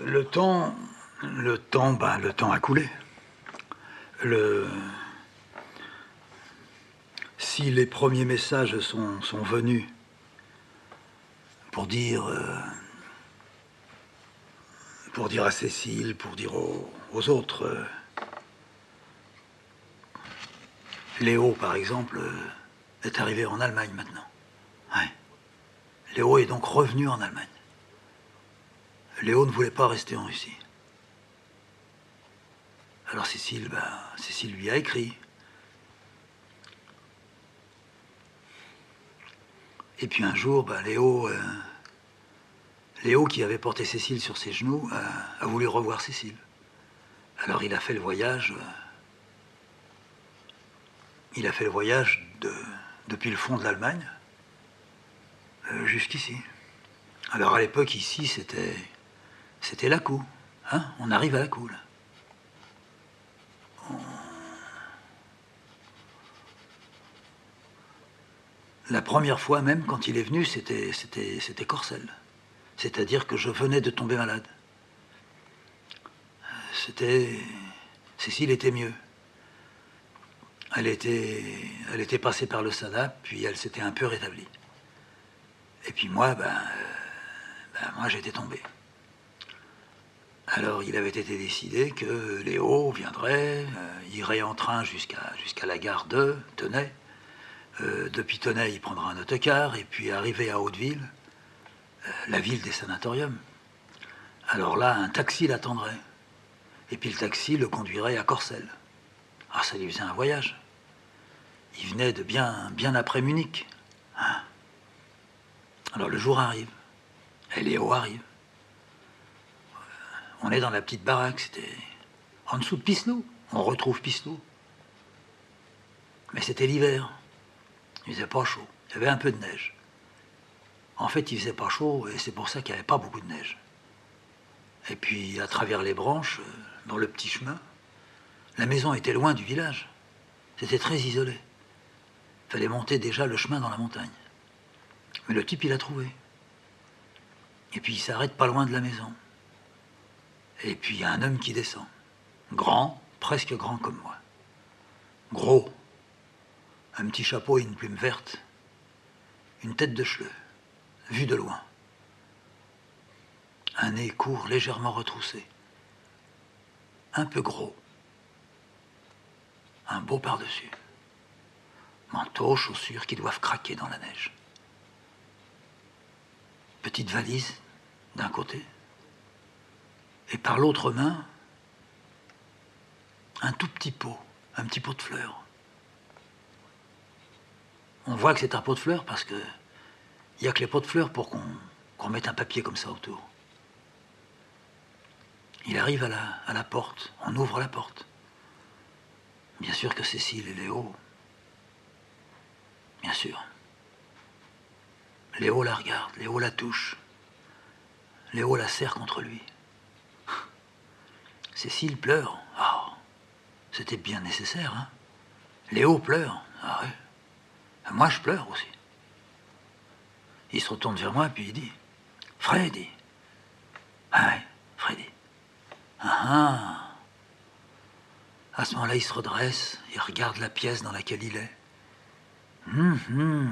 Le temps a coulé. Si les premiers messages sont venus pour dire à Cécile, pour dire aux autres, Léo, par exemple, est arrivé en Allemagne maintenant. Ouais. Léo est donc revenu en Allemagne. Léo ne voulait pas rester en Russie. Alors Cécile lui a écrit. Et puis un jour, Léo, qui avait porté Cécile sur ses genoux, a voulu revoir Cécile. Alors il a fait le voyage. Depuis le fond de l'Allemagne jusqu'ici. Alors à l'époque, ici, c'était Lacou. Hein, on arrive à Lacou, là. La première fois même, quand il est venu, c'était Corcelles. C'est-à-dire que je venais de tomber malade. Cécile était mieux. Elle était passée par le SANAP, puis elle s'était un peu rétablie. Et puis moi, moi j'étais tombé. Alors il avait été décidé que Léo viendrait, irait en train jusqu'à la gare de Tenay. Depuis Tenay, il prendra un autocar, et puis arrivé à Hauteville, la ville des sanatoriums. Alors là, un taxi l'attendrait. Et puis le taxi le conduirait à Corcelles. Alors ça lui faisait un voyage. Il venait de bien après Munich. Hein. Alors le jour arrive. Et Léo arrive. On est dans la petite baraque, c'était en dessous de Pisselou. On retrouve Pisselou. Mais c'était l'hiver. Il faisait pas chaud. Il y avait un peu de neige. En fait, il faisait pas chaud et c'est pour ça qu'il n'y avait pas beaucoup de neige. Et puis, à travers les branches, dans le petit chemin, la maison était loin du village. C'était très isolé. Il fallait monter déjà le chemin dans la montagne. Mais le type, il a trouvé. Et puis, il s'arrête pas loin de la maison. Et puis, il y a un homme qui descend. Grand, presque grand comme moi. Gros. Un petit chapeau et une plume verte. Une tête de cheveux, vue de loin. Un nez court, légèrement retroussé. Un peu gros. Un beau par-dessus. Manteau, chaussures qui doivent craquer dans la neige. Petite valise, d'un côté. Et par l'autre main, un tout petit pot, un petit pot de fleurs. On voit que c'est un pot de fleurs parce que il n'y a que les pots de fleurs pour qu'on mette un papier comme ça autour. Il arrive à la porte, on ouvre la porte. Bien sûr que Cécile et Léo, bien sûr. Léo la regarde, Léo la touche. Léo la serre contre lui. Cécile pleure. Ah, c'était bien nécessaire, hein. Léo pleure. Ah ouais. Moi, je pleure aussi. Il se retourne vers moi, puis il dit « Freddy !» Ah ouais, Freddy. Ah. À ce moment-là, il se redresse, il regarde la pièce dans laquelle il est. Il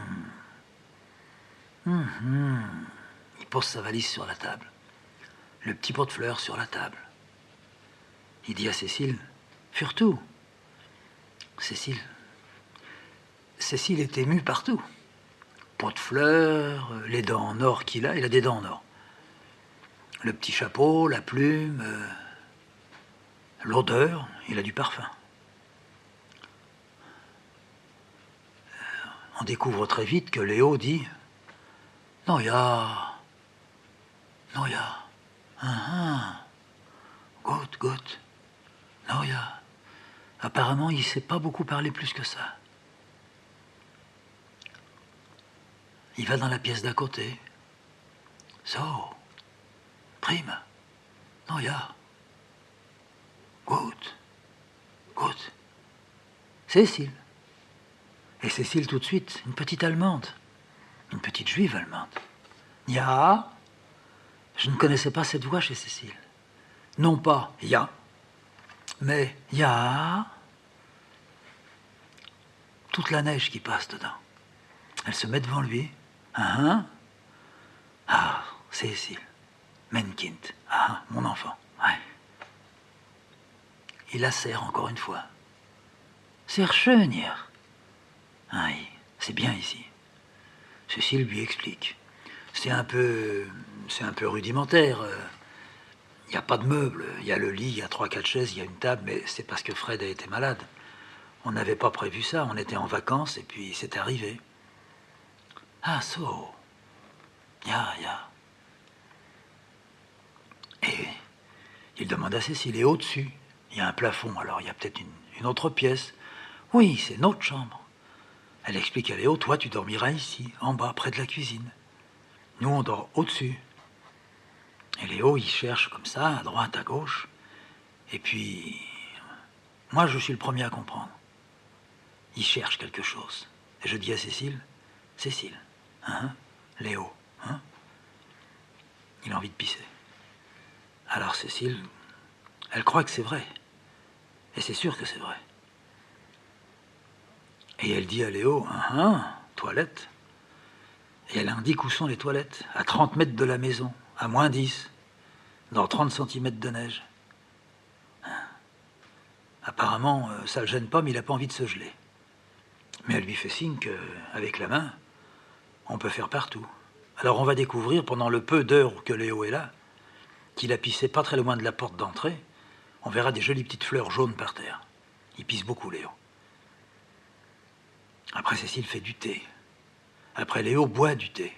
pose sa valise sur la table. Le petit pot de fleurs sur la table. Il dit à Cécile « Furtout !» Cécile est émue partout. Pot de fleurs, les dents en or qu'il a, il a des dents en or. Le petit chapeau, la plume, l'odeur, il a du parfum. On découvre très vite que Léo dit « Noja, gut, Noja. » Apparemment, il ne sait pas beaucoup parler plus que ça. Il va dans la pièce d'à côté. So, prima, Noja, gut. Cécile. Et Cécile, tout de suite, une petite Allemande, une petite juive allemande. Ja, je ne connaissais pas cette voix chez Cécile. Non pas il y a, mais il y a toute la neige qui passe dedans. Elle se met devant lui. Ah, Cécile. Mein Kind. Ah, mon enfant. Ouais. Il la serre encore une fois. Sehr schön hier. Oui, c'est bien ici. Cécile lui explique. C'est un peu rudimentaire. Il n'y a pas de meubles. Il y a le lit, il y a 3-4 chaises, il y a une table, mais c'est parce que Fred a été malade. On n'avait pas prévu ça. On était en vacances et puis c'est arrivé. Ah, so. Ya. Et il demande à Cécile, et au-dessus, il y a un plafond, alors il y a peut-être une autre pièce. Oui, c'est notre chambre. Elle explique à Léo, toi tu dormiras ici, en bas, près de la cuisine. Nous on dort au-dessus. Et Léo, il cherche comme ça, à droite, à gauche. Et puis, moi je suis le premier à comprendre. Il cherche quelque chose. Et je dis à Cécile, Léo, il a envie de pisser. Alors Cécile, elle croit que c'est vrai. Et c'est sûr que c'est vrai. Et elle dit à Léo, toilette. Et elle indique où sont les toilettes, à 30 mètres de la maison, à moins 10, dans 30 centimètres de neige. Apparemment, ça le gêne pas, mais il n'a pas envie de se geler. Mais elle lui fait signe qu'avec la main, on peut faire partout. Alors on va découvrir, pendant le peu d'heures que Léo est là, qu'il a pissé pas très loin de la porte d'entrée. On verra des jolies petites fleurs jaunes par terre. Il pisse beaucoup, Léo. Après, Cécile fait du thé. Après, Léo boit du thé.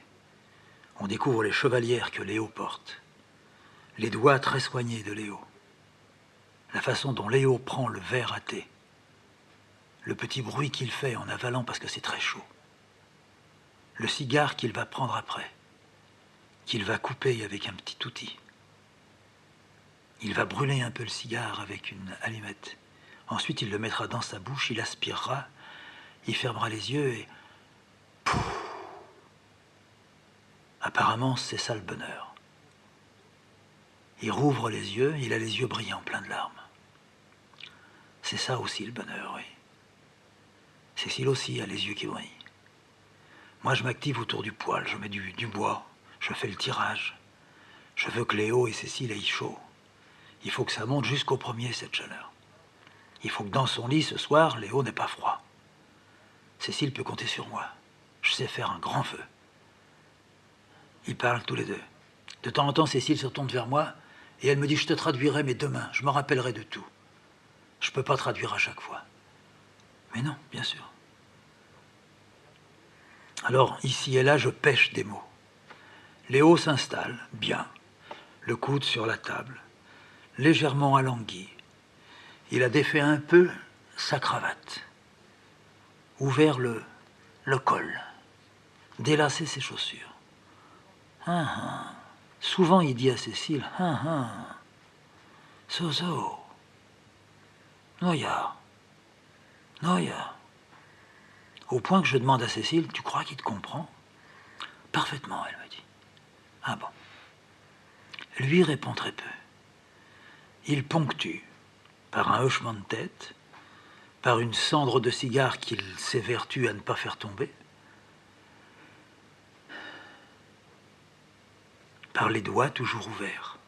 On découvre les chevalières que Léo porte. Les doigts très soignés de Léo. La façon dont Léo prend le verre à thé. Le petit bruit qu'il fait en avalant parce que c'est très chaud. Le cigare qu'il va prendre après. Qu'il va couper avec un petit outil. Il va brûler un peu le cigare avec une allumette. Ensuite, il le mettra dans sa bouche, il aspirera, il fermera les yeux et... Pouf. Apparemment, c'est ça le bonheur. Il rouvre les yeux, il a les yeux brillants, pleins de larmes. C'est ça aussi le bonheur, oui. Cécile aussi a les yeux qui brillent. Moi, je m'active autour du poêle, je mets du bois, je fais le tirage. Je veux que Léo et Cécile aient chaud. Il faut que ça monte jusqu'au premier, cette chaleur. Il faut que dans son lit, ce soir, Léo n'ait pas froid. Cécile peut compter sur moi. Je sais faire un grand feu. Ils parlent tous les deux. De temps en temps, Cécile se tourne vers moi et elle me dit « Je te traduirai, mais demain, je me rappellerai de tout. Je ne peux pas traduire à chaque fois. » Mais non, bien sûr. Alors, ici et là, je pêche des mots. Léo s'installe, bien, le coude sur la table, légèrement alangui. Il a défait un peu sa cravate, ouvert le col, délacé ses chaussures. Souvent, il dit à Cécile, so, Noya. Au point que je demande à Cécile, tu crois qu'il te comprend? Parfaitement, elle me dit. Ah bon. Lui répond très peu. Il ponctue, par un hochement de tête, par une cendre de cigare qu'il s'évertue à ne pas faire tomber, par les doigts toujours ouverts,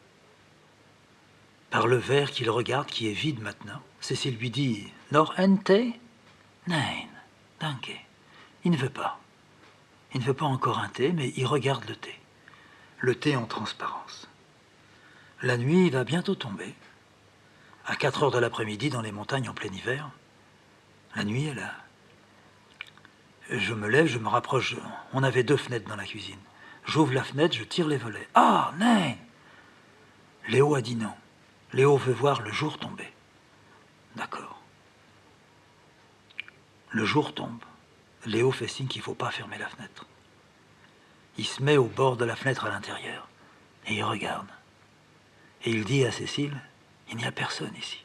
par le verre qu'il regarde qui est vide maintenant. Cécile lui dit « Nor ente? Nein, danke. » Il ne veut pas. Il ne veut pas encore un thé, mais il regarde le thé. Le thé en transparence. La nuit va bientôt tomber. À 4 heures de l'après-midi, dans les montagnes en plein hiver, la nuit est là. Je me lève, je me rapproche. On avait 2 fenêtres dans la cuisine. J'ouvre la fenêtre, je tire les volets. Ah, nein! Léo a dit non. Léo veut voir le jour tomber. D'accord. Le jour tombe. Léo fait signe qu'il ne faut pas fermer la fenêtre. Il se met au bord de la fenêtre à l'intérieur. Et il regarde. Et il dit à Cécile, il n'y a personne ici.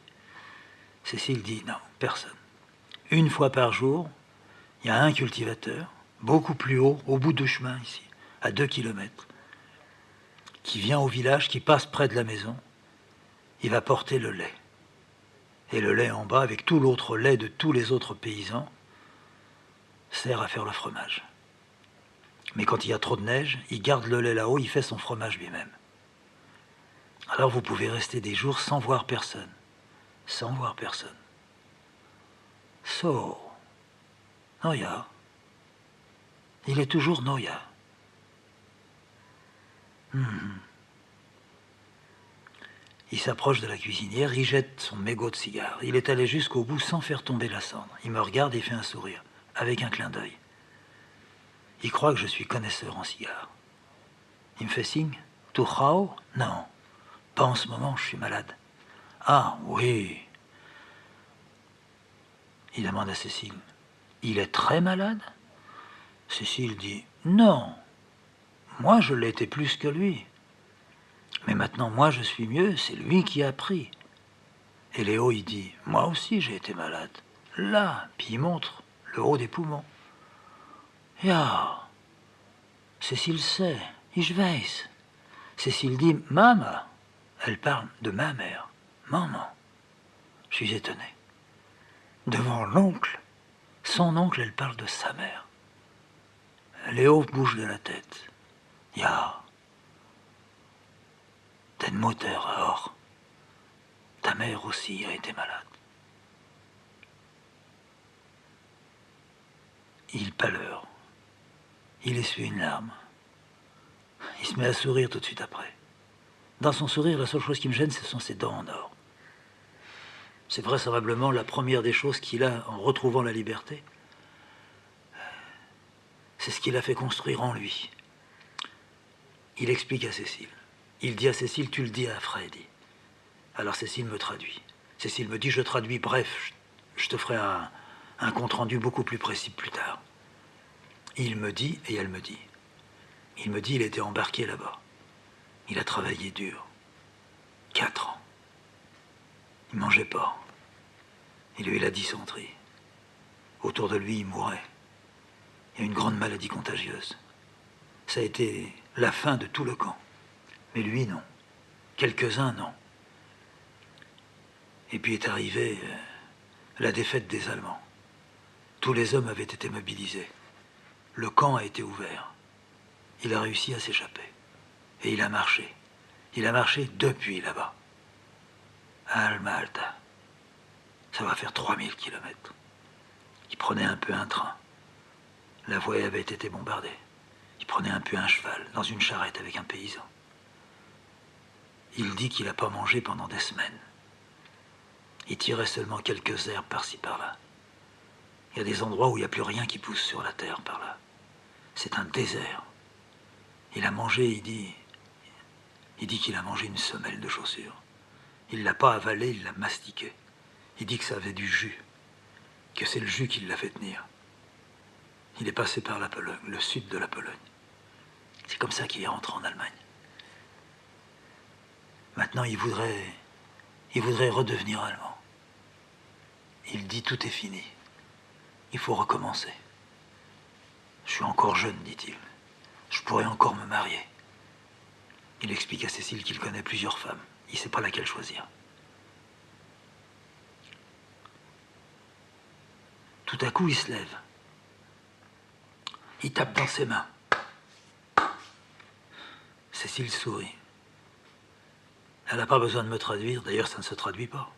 Cécile dit, non, personne. Une fois par jour, il y a un cultivateur, beaucoup plus haut, au bout du chemin ici, à 2 kilomètres, qui vient au village, qui passe près de la maison, il va porter le lait. Et le lait en bas, avec tout l'autre lait de tous les autres paysans, sert à faire le fromage. Mais quand il y a trop de neige, il garde le lait là-haut, il fait son fromage lui-même. Alors vous pouvez rester des jours sans voir personne. Sans voir personne. So, Noya. Il est toujours Noya. Il s'approche de la cuisinière, il jette son mégot de cigare. Il est allé jusqu'au bout sans faire tomber la cendre. Il me regarde et fait un sourire, avec un clin d'œil. Il croit que je suis connaisseur en cigares. Il me fait signe. Touchao? Non. Pas en ce moment, je suis malade. Ah, oui. Il demande à Cécile. Il est très malade? Cécile dit. Non. Moi, je l'ai été plus que lui. Mais maintenant, moi, je suis mieux, c'est lui qui a pris. Et Léo, il dit. Moi aussi, j'ai été malade. Là, puis il montre le haut des poumons. Ja. Cécile sait. Ich weiß. Cécile dit. Mama. Elle parle de ma mère. Maman. Je suis étonné. Devant l'oncle, son oncle, elle parle de sa mère. Léo bouge de la tête. Ja. Den Mutter auch. Ta mère aussi a été malade. Il pâleur. Il essuie une larme. Il se met à sourire tout de suite après. Dans son sourire, la seule chose qui me gêne, ce sont ses dents en or. C'est vraisemblablement la première des choses qu'il a en retrouvant la liberté. C'est ce qu'il a fait construire en lui. Il explique à Cécile. Il dit à Cécile, tu le dis à Freddy. Alors Cécile me traduit. Cécile me dit, je traduis, bref, je te ferai un compte-rendu beaucoup plus précis plus tard. Il me dit, et elle me dit. Il me dit, il était embarqué là-bas. Il a travaillé dur. 4 ans. Il mangeait pas. Il a eu la dysenterie. Autour de lui, il mourait. Il y a une grande maladie contagieuse. Ça a été la fin de tout le camp. Mais lui, non. Quelques-uns, non. Et puis est arrivée la défaite des Allemands. Tous les hommes avaient été mobilisés. Le camp a été ouvert. Il a réussi à s'échapper. Et il a marché. Il a marché depuis là-bas. À Alma Alta. Ça va faire 3000 kilomètres. Il prenait un peu un train. La voie avait été bombardée. Il prenait un peu un cheval, dans une charrette avec un paysan. Il dit qu'il n'a pas mangé pendant des semaines. Il tirait seulement quelques herbes par-ci par-là. Il y a des endroits où il n'y a plus rien qui pousse sur la terre par là. C'est un désert. Il a mangé, il dit qu'il a mangé une semelle de chaussures. Il ne l'a pas avalé, il l'a mastiqué. Il dit que ça avait du jus, que c'est le jus qui l'a fait tenir. Il est passé par la Pologne, le sud de la Pologne. C'est comme ça qu'il est rentré en Allemagne. Maintenant, il voudrait redevenir allemand. Il dit tout est fini. Il faut recommencer. Je suis encore jeune, dit-il. Je pourrais encore me marier. Il explique à Cécile qu'il connaît plusieurs femmes. Il ne sait pas laquelle choisir. Tout à coup, il se lève. Il tape dans ses mains. Cécile sourit. Elle n'a pas besoin de me traduire, d'ailleurs ça ne se traduit pas.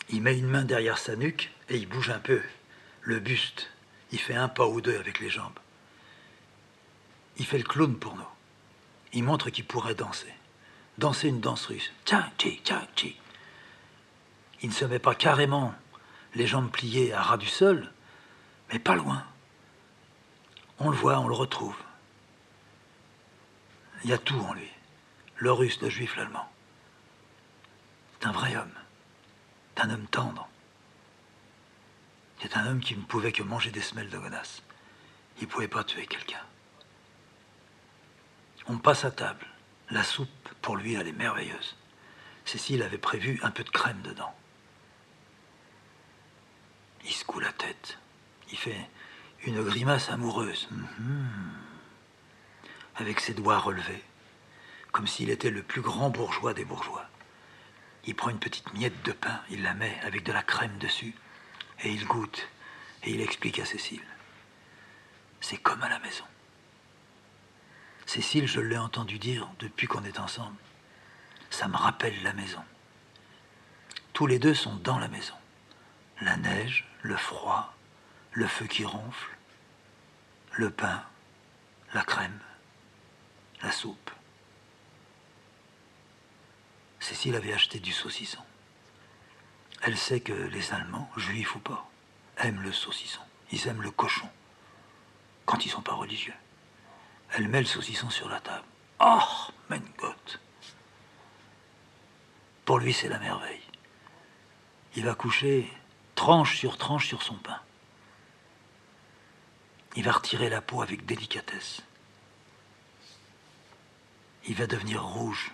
Il met une main derrière sa nuque et il bouge un peu le buste. Il fait un pas ou deux avec les jambes. Il fait le clown pour nous. Il montre qu'il pourrait danser. Danser une danse russe. Tcha-chi, tcha-chi. Il ne se met pas carrément les jambes pliées à ras du sol, mais pas loin. On le voit, on le retrouve. Il y a tout en lui. Le russe, le juif, l'allemand. C'est un vrai homme. C'est un homme tendre. C'est un homme qui ne pouvait que manger des semelles de godasse. Il ne pouvait pas tuer quelqu'un. On passe à table. La soupe, pour lui, elle est merveilleuse. Cécile avait prévu un peu de crème dedans. Il secoue la tête. Il fait une grimace amoureuse. Avec ses doigts relevés, comme s'il était le plus grand bourgeois des bourgeois. Il prend une petite miette de pain, il la met avec de la crème dessus, et il goûte, et il explique à Cécile. C'est comme à la maison. Cécile, je l'ai entendu dire depuis qu'on est ensemble, ça me rappelle la maison. Tous les deux sont dans la maison. La neige, le froid, le feu qui ronfle, le pain, la crème, la soupe. Cécile avait acheté du saucisson. Elle sait que les Allemands, juifs ou pas, aiment le saucisson. Ils aiment le cochon, quand ils sont pas religieux. Elle met le saucisson sur la table. Oh, mein Gott! Pour lui, c'est la merveille. Il va coucher tranche sur son pain. Il va retirer la peau avec délicatesse. Il va devenir rouge.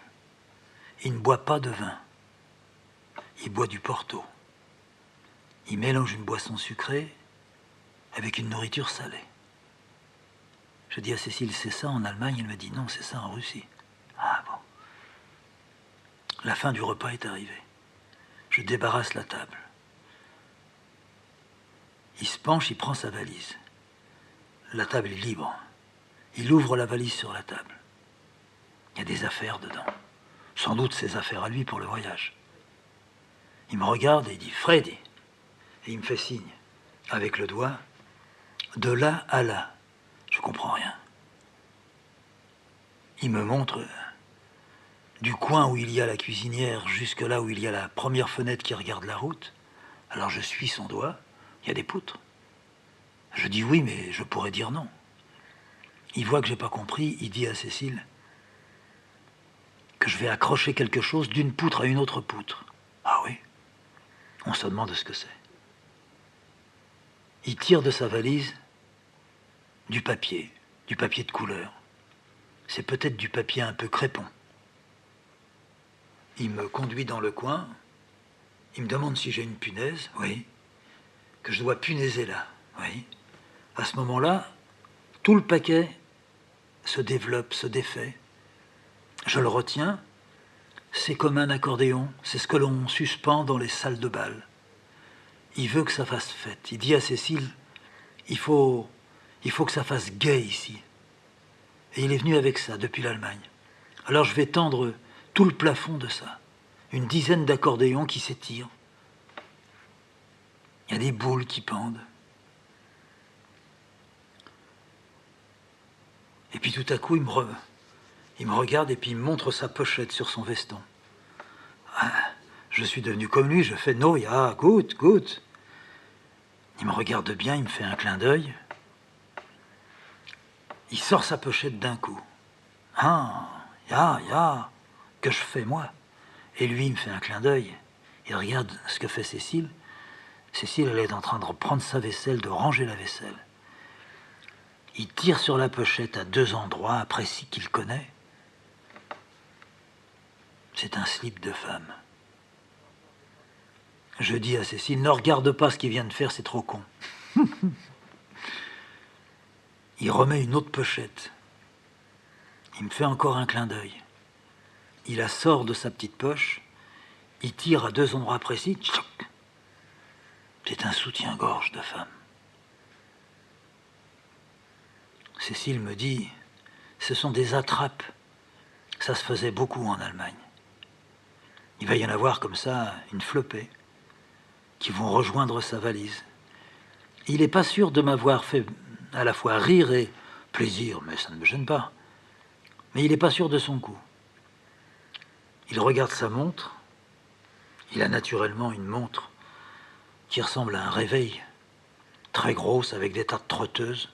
Il ne boit pas de vin. Il boit du Porto. Il mélange une boisson sucrée avec une nourriture salée. Je dis à Cécile, c'est ça en Allemagne? Elle me dit, non, c'est ça en Russie. Ah bon. La fin du repas est arrivée. Je débarrasse la table. Il se penche, il prend sa valise. La table est libre. Il ouvre la valise sur la table. Il y a des affaires dedans. Sans doute ses affaires à lui pour le voyage. Il me regarde et il dit, Freddy. Et il me fait signe, avec le doigt, de là à là. Je comprends rien. Il me montre du coin où il y a la cuisinière jusque là où il y a la première fenêtre qui regarde la route. Alors je suis son doigt, il y a des poutres. Je dis oui, mais je pourrais dire non. Il voit que j'ai pas compris, il dit à Cécile que je vais accrocher quelque chose d'une poutre à une autre poutre. Ah oui? On se demande ce que c'est. Il tire de sa valise du papier de couleur. C'est peut-être du papier un peu crépon. Il me conduit dans le coin, il me demande si j'ai une punaise, oui, que je dois punaiser là, oui. À ce moment-là, tout le paquet se développe, se défait. Je le retiens, c'est comme un accordéon, c'est ce que l'on suspend dans les salles de bal. Il veut que ça fasse fête. Il dit à Cécile, il faut que ça fasse gai ici. Et il est venu avec ça depuis l'Allemagne. Alors je vais tendre tout le plafond de ça. Une dizaine d'accordéons qui s'étirent. Il y a des boules qui pendent. Et puis tout à coup, il me regarde et puis il me montre sa pochette sur son veston. Ah, je suis devenu comme lui, je fais « No, ja, gut, gut ». Il me regarde bien, il me fait un clin d'œil. Il sort sa pochette d'un coup. « Ah, ja, que je fais moi ». Et lui, il me fait un clin d'œil. Il regarde ce que fait Cécile. Cécile, elle est en train de reprendre sa vaisselle, de ranger la vaisselle. Il tire sur la pochette à deux endroits précis qu'il connaît. C'est un slip de femme. Je dis à Cécile, ne regarde pas ce qu'il vient de faire, c'est trop con. Il remet une autre pochette. Il me fait encore un clin d'œil. Il la sort de sa petite poche. Il tire à deux endroits précis. C'est un soutien-gorge de femme. Cécile me dit, ce sont des attrapes. Ça se faisait beaucoup en Allemagne. Il va y en avoir comme ça une flopée qui vont rejoindre sa valise. Il n'est pas sûr de m'avoir fait à la fois rire et plaisir, mais ça ne me gêne pas. Mais il n'est pas sûr de son coup. Il regarde sa montre. Il a naturellement une montre qui ressemble à un réveil, très grosse, avec des tas de trotteuses.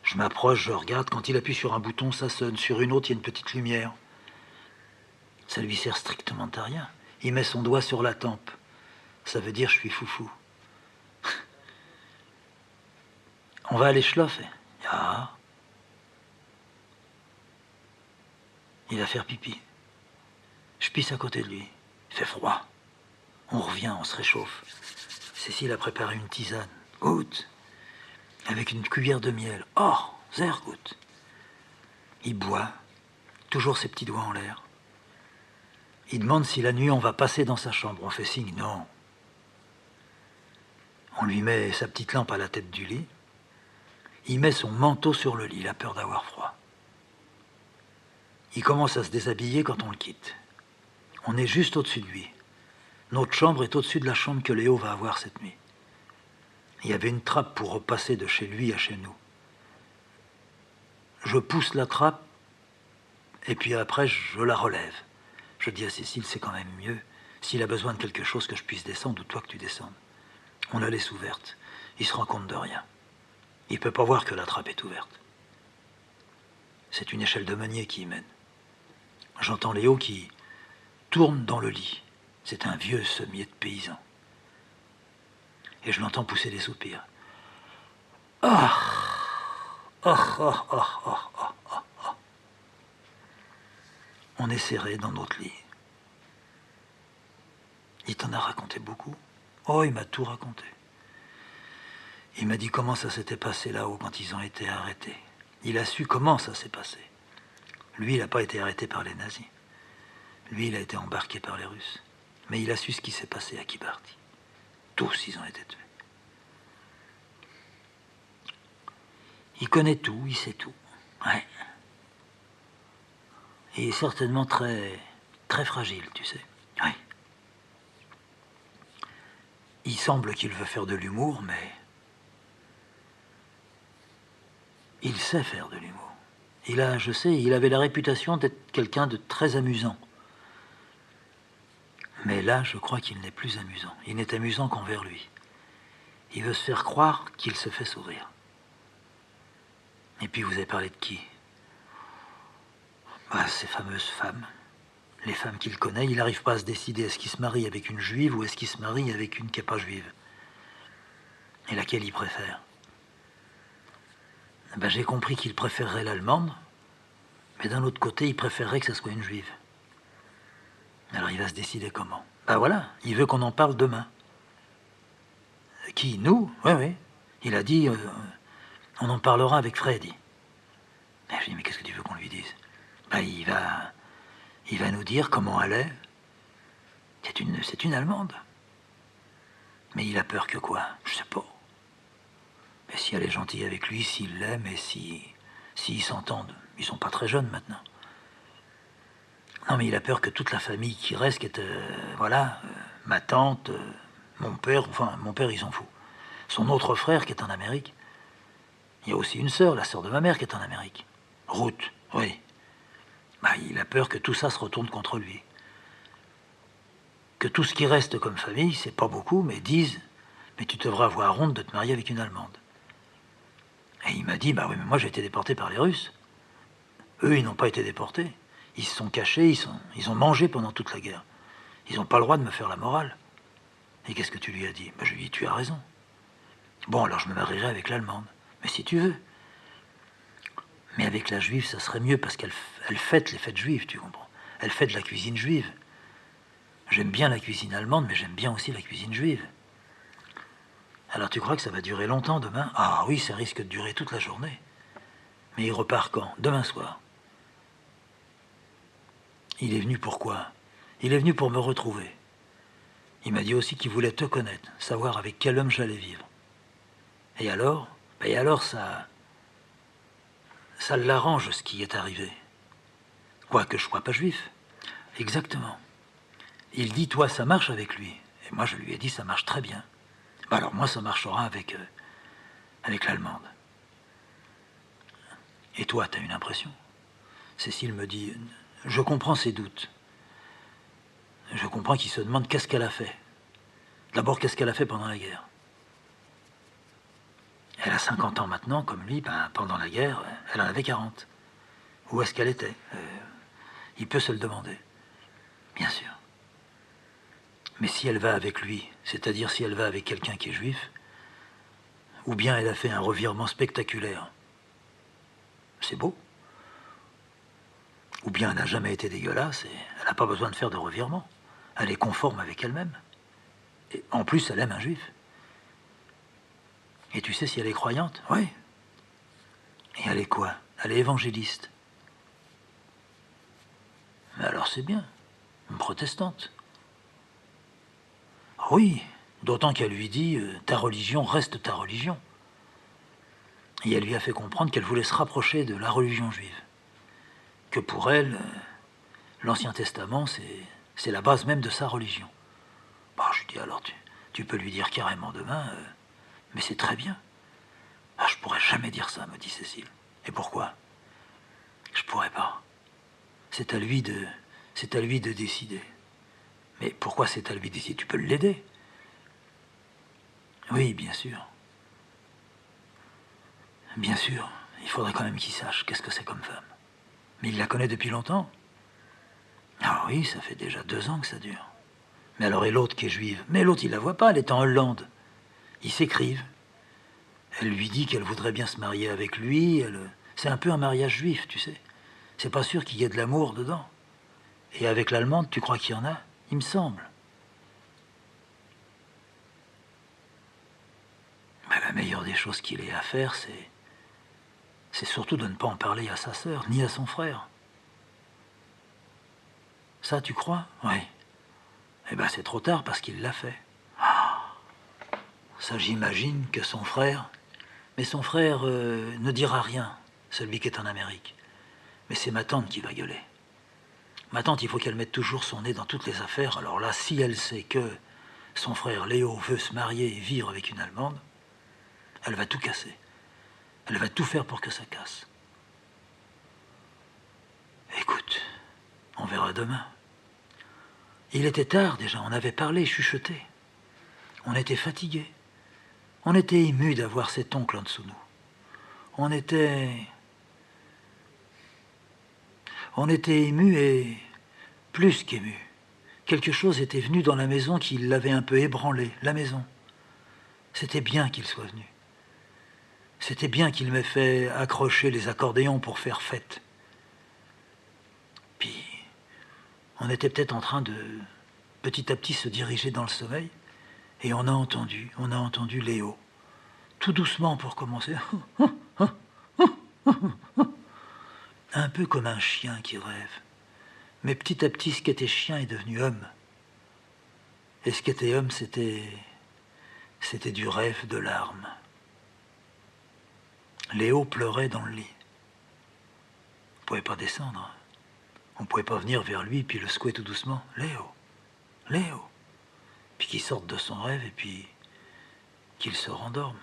Je m'approche, je regarde. Quand il appuie sur un bouton, ça sonne. Sur une autre, il y a une petite lumière. Ça lui sert strictement à rien. Il met son doigt sur la tempe. Ça veut dire je suis foufou. On va aller schlaffer. Ja. Il va faire pipi. Je pisse à côté de lui. Il fait froid. On revient, on se réchauffe. Cécile a préparé une tisane. Gut. Avec une cuillère de miel. Oh, sehr gut. Il boit. Toujours ses petits doigts en l'air. Il demande si la nuit on va passer dans sa chambre. On fait signe, non. On lui met sa petite lampe à la tête du lit. Il met son manteau sur le lit, il a peur d'avoir froid. Il commence à se déshabiller quand on le quitte. On est juste au-dessus de lui. Notre chambre est au-dessus de la chambre que Léo va avoir cette nuit. Il y avait une trappe pour repasser de chez lui à chez nous. Je pousse la trappe, et puis après, je la relève. Je dis à Cécile, c'est quand même mieux, s'il a besoin de quelque chose, que je puisse descendre, ou toi que tu descendes. On la laisse ouverte. Il se rend compte de rien. Il ne peut pas voir que la trappe est ouverte. C'est une échelle de meunier qui y mène. J'entends Léo qui tourne dans le lit. C'est un vieux sommier de paysan. Et je l'entends pousser des soupirs. Ah, ah, ah, ah, ah, ah, ah, ah. On est serré dans notre lit. Il t'en a raconté beaucoup. Oh, il m'a tout raconté. Il m'a dit comment ça s'était passé là-haut quand ils ont été arrêtés. Il a su comment ça s'est passé. Lui, il n'a pas été arrêté par les nazis. Lui, il a été embarqué par les Russes. Mais il a su ce qui s'est passé à Kibarty. Tous, ils ont été tués. Il connaît tout, il sait tout. Ouais. Il est certainement très, très fragile, tu sais. Ouais. Il semble qu'il veut faire de l'humour, mais il sait faire de l'humour. Il avait la réputation d'être quelqu'un de très amusant. Mais là, je crois qu'il n'est plus amusant. Il n'est amusant qu'envers lui. Il veut se faire croire qu'il se fait sourire. Et puis vous avez parlé de qui? Ces fameuses femmes. Les femmes qu'il connaît, il n'arrive pas à se décider. Est-ce qu'il se marie avec une juive ou est-ce qu'il se marie avec une qui n'est pas juive? Et laquelle il préfère? J'ai compris qu'il préférerait l'allemande, mais d'un autre côté, il préférerait que ce soit une juive. Alors il va se décider comment? Voilà, il veut qu'on en parle demain. Qui? Nous? Oui. Il a dit, on en parlera avec Freddy. Je lui dis, mais qu'est-ce que tu veux qu'on lui dise? Il va nous dire comment elle est. C'est une Allemande. Mais il a peur que quoi? Je sais pas. Mais si elle est gentille avec lui, s'il l'aime et s'ils s'entendent, ils sont pas très jeunes maintenant. Non, mais il a peur que toute la famille qui reste, qui est, ma tante, mon père, il s'en fout. Son autre frère qui est en Amérique. Il y a aussi une sœur, la sœur de ma mère, qui est en Amérique. Ruth, oui. Il a peur que tout ça se retourne contre lui. Que tout ce qui reste comme famille, c'est pas beaucoup, mais disent, mais tu devrais avoir honte de te marier avec une Allemande. Et il m'a dit, oui, mais moi j'ai été déporté par les Russes. Eux, ils n'ont pas été déportés. Ils se sont cachés, ils ont mangé pendant toute la guerre. Ils n'ont pas le droit de me faire la morale. Et qu'est-ce que tu lui as dit? Je lui ai dit, tu as raison. Bon, alors je me marierai avec l'Allemande. Mais si tu veux. Mais avec la juive, ça serait mieux parce qu'elle fête les fêtes juives, tu comprends. Elle fête la cuisine juive. J'aime bien la cuisine allemande, mais j'aime bien aussi la cuisine juive. Alors tu crois que ça va durer longtemps demain? Ah oui, ça risque de durer toute la journée. Mais il repart quand? Demain soir. Il est venu pourquoi? Il est venu pour me retrouver. Il m'a dit aussi qu'il voulait te connaître, savoir avec quel homme j'allais vivre. Et alors? Ça l'arrange ce qui est arrivé. Quoique je ne sois pas juif. Exactement. Il dit, toi, ça marche avec lui. Et moi, je lui ai dit, ça marche très bien. Alors moi, ça marchera avec l'Allemande. Et toi, tu as une impression? Cécile me dit, je comprends ses doutes. Je comprends qu'il se demande qu'est-ce qu'elle a fait. D'abord, qu'est-ce qu'elle a fait pendant la guerre? Elle a 50 ans maintenant, comme lui, pendant la guerre, elle en avait 40. Où est-ce qu'elle était? Il peut se le demander. Bien sûr. Mais si elle va avec lui, c'est-à-dire si elle va avec quelqu'un qui est juif, ou bien elle a fait un revirement spectaculaire, c'est beau. Ou bien elle n'a jamais été dégueulasse et elle n'a pas besoin de faire de revirement. Elle est conforme avec elle-même. Et en plus, elle aime un juif. Et tu sais si elle est croyante? Oui. Et elle est quoi? Elle est évangéliste. Mais alors c'est bien. une protestante. Oui, d'autant qu'elle lui dit ta religion reste ta religion. Et elle lui a fait comprendre qu'elle voulait se rapprocher de la religion juive. Que pour elle, l'Ancien Testament, c'est la base même de sa religion. Bah, je lui dis alors, tu peux lui dire carrément demain, mais c'est très bien. Ah, je pourrais jamais dire ça, me dit Cécile. Et pourquoi? Je pourrais pas. C'est à lui de décider. Mais pourquoi c'est à lui de décider? Tu peux l'aider. Oui, bien sûr. Bien sûr, il faudrait quand même qu'il sache qu'est-ce que c'est comme femme. Mais il la connaît depuis longtemps. Ah oui, ça fait déjà 2 ans que ça dure. Mais alors, et l'autre qui est juive? Mais l'autre, il la voit pas, elle est en Hollande. Ils s'écrivent. Elle lui dit qu'elle voudrait bien se marier avec lui. C'est un peu un mariage juif, tu sais. C'est pas sûr qu'il y ait de l'amour dedans. Et avec l'allemande, tu crois qu'il y en a? Il me semble. Mais la meilleure des choses qu'il ait à faire, c'est surtout de ne pas en parler à sa sœur, ni à son frère. Ça, tu crois? Oui. Eh ben, c'est trop tard parce qu'il l'a fait. Ça, j'imagine que son frère... Mais son frère ne dira rien, celui qui est en Amérique. Mais c'est ma tante qui va gueuler. Ma tante, il faut qu'elle mette toujours son nez dans toutes les affaires. Alors là, si elle sait que son frère Léo veut se marier et vivre avec une Allemande, elle va tout casser. Elle va tout faire pour que ça casse. Écoute, on verra demain. Il était tard déjà, on avait parlé, chuchoté. On était fatigués. On était émus d'avoir cet oncle en dessous de nous. On était émus et plus qu'émus. Quelque chose était venu dans la maison qui l'avait un peu ébranlé, la maison. C'était bien qu'il soit venu. C'était bien qu'il m'ait fait accrocher les accordéons pour faire fête. Puis, on était peut-être en train de, petit à petit, se diriger dans le sommeil, et on a entendu Léo, tout doucement pour commencer, un peu comme un chien qui rêve. Mais petit à petit, ce qui était chien est devenu homme. Et ce qui était homme, c'était du rêve, de larmes. Léo pleurait dans le lit. On ne pouvait pas descendre. On ne pouvait pas venir vers lui puis le secouer tout doucement. Léo, Léo. Puis qu'il sorte de son rêve et puis qu'il se rendorme.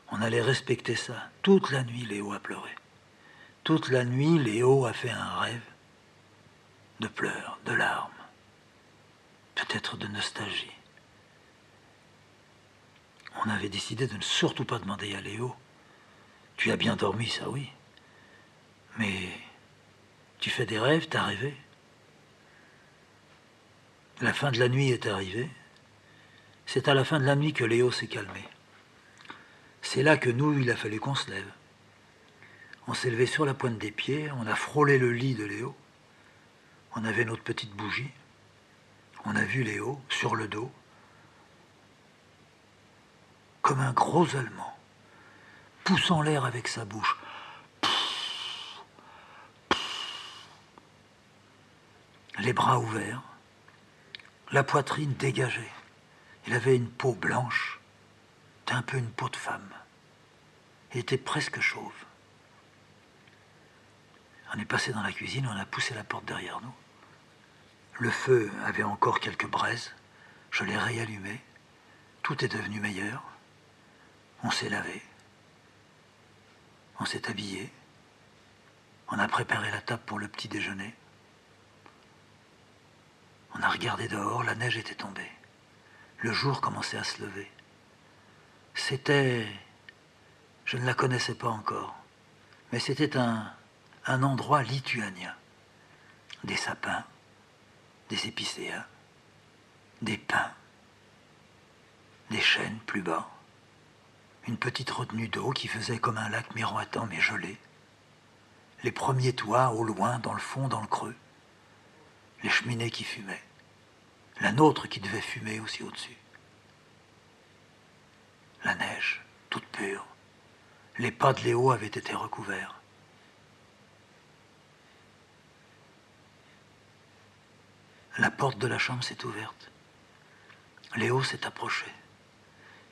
On allait respecter ça. Toute la nuit, Léo a pleuré. Toute la nuit, Léo a fait un rêve de pleurs, de larmes, peut-être de nostalgie. On avait décidé de ne surtout pas demander à Léo. Tu as bien dormi, ça oui. Mais tu fais des rêves, t'as rêvé. La fin de la nuit est arrivée. C'est à la fin de la nuit que Léo s'est calmé. C'est là que nous, il a fallu qu'on se lève. On s'est levé sur la pointe des pieds, on a frôlé le lit de Léo. On avait notre petite bougie. On a vu Léo sur le dos, comme un gros Allemand, poussant l'air avec sa bouche. Les bras ouverts, la poitrine dégagée. Il avait une peau blanche, un peu une peau de femme. Il était presque chauve. On est passé dans la cuisine, on a poussé la porte derrière nous. Le feu avait encore quelques braises. Je l'ai réallumé. Tout est devenu meilleur. On s'est lavé. On s'est habillé. On a préparé la table pour le petit déjeuner. On a regardé dehors, la neige était tombée. Le jour commençait à se lever. C'était... Je ne la connaissais pas encore, mais c'était un endroit lituanien. Des sapins, des épicéas, des pins, des chênes plus bas, une petite retenue d'eau qui faisait comme un lac miroitant mais gelé, les premiers toits au loin, dans le fond, dans le creux, les cheminées qui fumaient, la nôtre qui devait fumer aussi au-dessus. La neige, toute pure. Les pas de Léo avaient été recouverts. La porte de la chambre s'est ouverte. Léo s'est approché.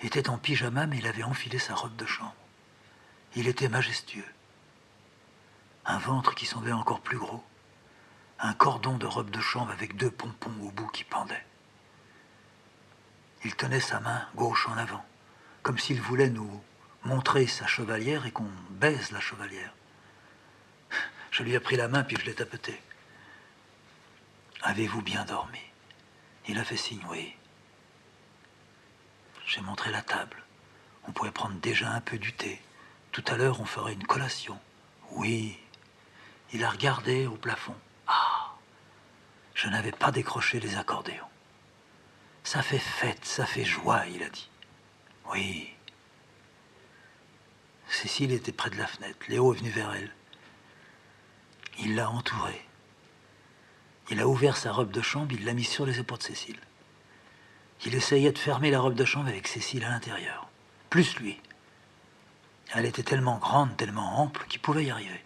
Il était en pyjama, mais il avait enfilé sa robe de chambre. Il était majestueux. Un ventre qui semblait encore plus gros. Un cordon de robe de chambre avec 2 pompons au bout qui pendaient. Il tenait sa main gauche en avant, comme s'il voulait nous montrer sa chevalière et qu'on baise la chevalière. Je lui ai pris la main puis je l'ai tapoté. « Avez-vous bien dormi ?» Il a fait signe, oui. J'ai montré la table. On pouvait prendre déjà un peu du thé. Tout à l'heure, on ferait une collation. Oui. Il a regardé au plafond. Ah! Je n'avais pas décroché les accordéons. Ça fait fête, ça fait joie, il a dit. Oui. Cécile était près de la fenêtre. Léo est venu vers elle. Il l'a entourée. Il a ouvert sa robe de chambre, il l'a mise sur les épaules de Cécile. Il essayait de fermer la robe de chambre avec Cécile à l'intérieur. Plus lui. Elle était tellement grande, tellement ample qu'il pouvait y arriver.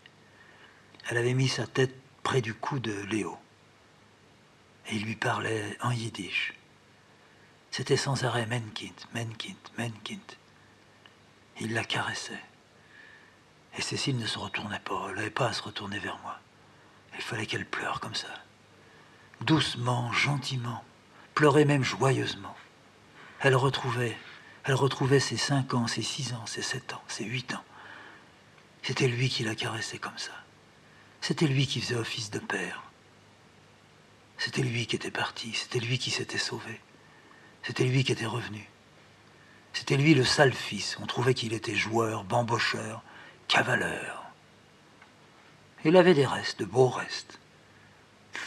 Elle avait mis sa tête près du cou de Léo. Et il lui parlait en yiddish. C'était sans arrêt Menkind, Menkind, Menkind. Il la caressait. Et Cécile ne se retournait pas. Elle n'avait pas à se retourner vers moi. Il fallait qu'elle pleure comme ça. Doucement, gentiment. Pleurait même joyeusement. Elle retrouvait ses 5 ans, ses 6 ans, ses 7 ans, ses 8 ans. C'était lui qui la caressait comme ça. C'était lui qui faisait office de père. C'était lui qui était parti. C'était lui qui s'était sauvé. C'était lui qui était revenu. C'était lui le sale fils. On trouvait qu'il était joueur, bambocheur, cavaleur. Il avait des restes, de beaux restes.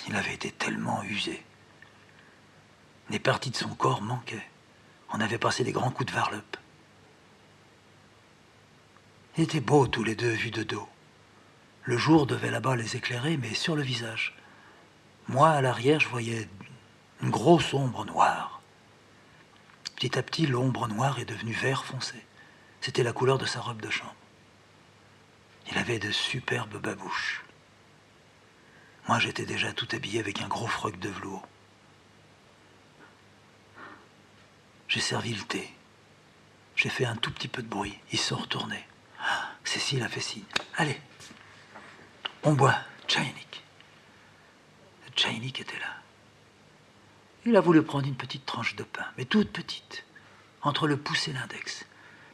Il avait été tellement usé. Les parties de son corps manquaient. On avait passé des grands coups de varlope. Ils étaient beaux tous les deux vus de dos. Le jour devait là-bas les éclairer, mais sur le visage. Moi, à l'arrière, je voyais une grosse ombre noire. Petit à petit, l'ombre noire est devenue vert foncé. C'était la couleur de sa robe de chambre. Il avait de superbes babouches. Moi, j'étais déjà tout habillé avec un gros froc de velours. J'ai servi le thé. J'ai fait un tout petit peu de bruit. Ils se sont retournés. Cécile a fait signe. Allez, on boit. Tchaïnik. Tchaïnik était là. Il a voulu prendre une petite tranche de pain, mais toute petite, entre le pouce et l'index.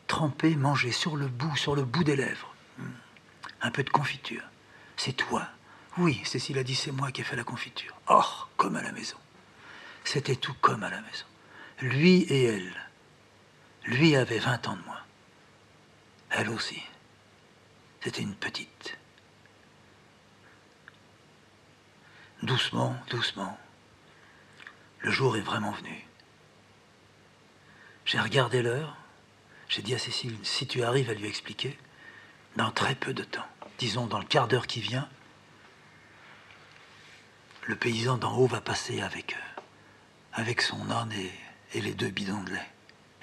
Tremper, manger sur le bout des lèvres. Un peu de confiture. C'est toi? Oui, Cécile a dit, c'est moi qui ai fait la confiture. Oh, comme à la maison. C'était tout comme à la maison. Lui et elle. Lui avait 20 ans de moins. Elle aussi. C'était une petite. Doucement, doucement. Le jour est vraiment venu. J'ai regardé l'heure. J'ai dit à Cécile, si tu arrives à lui expliquer, dans très peu de temps, disons dans le quart d'heure qui vient, le paysan d'en haut va passer avec son âne et les 2 bidons de lait.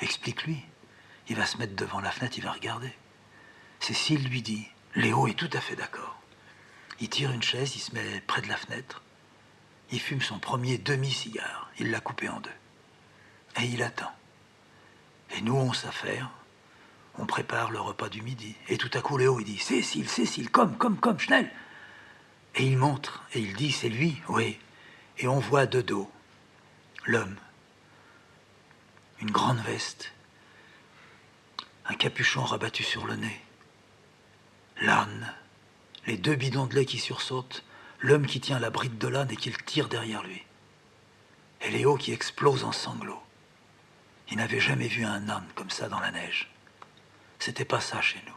Explique-lui. Il va se mettre devant la fenêtre, il va regarder. Cécile lui dit, Léo est tout à fait d'accord. Il tire une chaise, il se met près de la fenêtre. Il fume son premier demi-cigare. Il l'a coupé en 2. Et il attend. Et nous, on s'affaire. On prépare le repas du midi. Et tout à coup, Léo, il dit, Cécile, Cécile, comme, Schnell. Et il montre, et il dit, c'est lui, oui. Et on voit de dos l'homme. Une grande veste. Un capuchon rabattu sur le nez. L'âne. Les 2 bidons de lait qui sursautent. L'homme qui tient la bride de l'âne et qui le tire derrière lui. Et Léo qui explose en sanglots. Il n'avait jamais vu un âne comme ça dans la neige. C'était pas ça chez nous.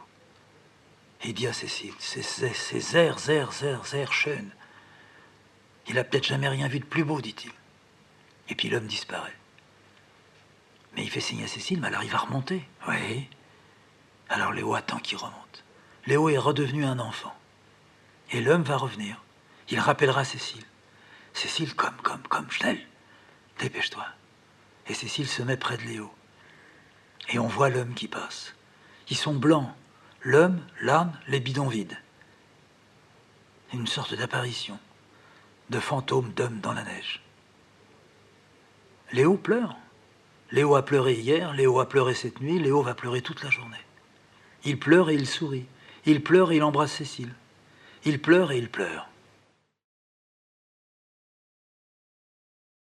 Et il dit à Cécile, c'est Zer, schön. Il a peut-être jamais rien vu de plus beau, dit-il. Et puis l'homme disparaît. Mais il fait signe à Cécile, mais elle arrive à remonter. Oui. Alors Léo attend qu'il remonte. Léo est redevenu un enfant. Et l'homme va revenir. Il rappellera Cécile. Cécile, comme, Schnell. Dépêche-toi. Et Cécile se met près de Léo. Et on voit l'homme qui passe. Ils sont blancs. L'homme, l'âne, les bidons vides. Une sorte d'apparition, de fantôme d'homme dans la neige. Léo pleure. Léo a pleuré hier, Léo a pleuré cette nuit, Léo va pleurer toute la journée. Il pleure et il sourit. Il pleure et il embrasse Cécile. Il pleure et il pleure.